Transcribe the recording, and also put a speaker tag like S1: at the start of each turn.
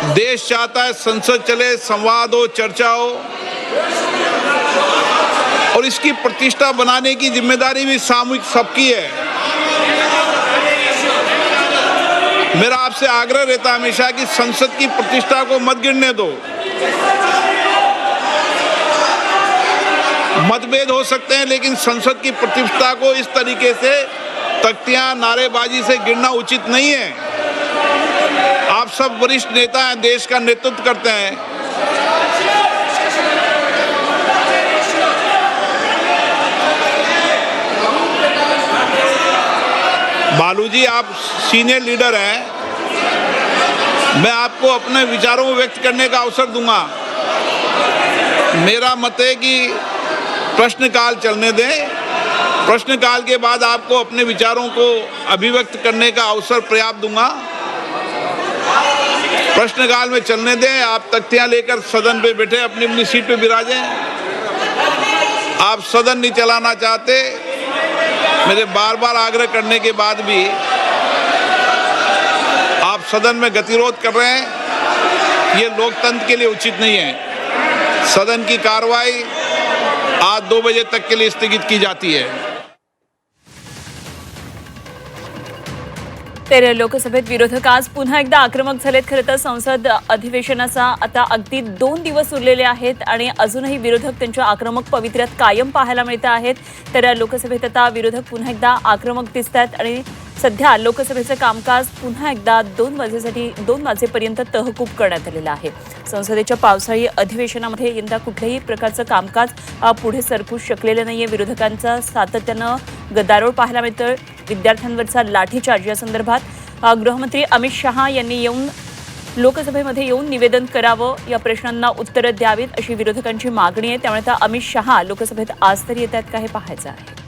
S1: देश चाहता है संसद चले, संवाद हो, चर्चा हो, और इसकी प्रतिष्ठा बनाने की जिम्मेदारी भी सामूहिक सबकी है। मेरा आपसे आग्रह रहता है हमेशा कि संसद की प्रतिष्ठा को मत गिरने दो। मतभेद हो सकते हैं, लेकिन संसद की प्रतिष्ठा को इस तरीके से तख्तियां, नारेबाजी से गिरना उचित नहीं है। आप सब वरिष्ठ नेता हैं, देश का नेतृत्व करते हैं। बालू जी, आप सीनियर लीडर हैं, मैं आपको अपने विचारों को व्यक्त करने का अवसर दूंगा। मेरा मत है कि प्रश्नकाल चलने दें। प्रश्नकाल के बाद आपको अपने विचारों को अभिव्यक्त करने का अवसर पर्याप्त दूंगा। प्रश्नकाल में चलने दें। आप तख्तियां लेकर सदन पे बैठे अपनी अपनी सीट पे विराजें। आप सदन नहीं चलाना चाहते, मेरे बार बार आग्रह करने के बाद भी आप सदन में गतिरोध कर रहे हैं, ये लोकतंत्र के लिए उचित नहीं है। सदन की कार्रवाई आज 2 बजे तक के लिए स्थगित की जाती है।
S2: तर लोकसभेत विरोधक आज पुन्हा एकदा आक्रमक झालेत। खरं तर संसद अधिवेशनाचा आता अगदी 2 दिवस उरलेले आहेत आणि अजूनही विरोधक त्यांच्या आक्रमक पवित्र्यात कायम पाहायला मिळत आहेत। तर लोकसभेत आता विरोधक पुन्हा एकदा आक्रमक दिसतात आणि सध्या लोकसभेचं कामकाज पुन्हा एकदा 2 वाजेपर्यंत तहकूब करण्यात आलेलं आहे। संसदेच्या पावसाळी अधिवेशनामध्ये यंदा कुठल्याही प्रकारचं कामकाज पुढे सरकू शकलेलं नाहीये। विरोधकांचा सातत्यानं गदारोळ पाहायला मिळतोय। विद्यार्थ्यांवरचा लाठीचार्ज या संदर्भात गृहमंत्री अमित शहा यांनी लोकसभेमध्ये येऊन निवेदन करावं, या प्रश्नांना उत्तरं द्यावीत अशी विरोधकांची मागणी आहे। त्यामुळे आता अमित शहा लोकसभेत आज तरी येतात का हे पाहायचं आहे।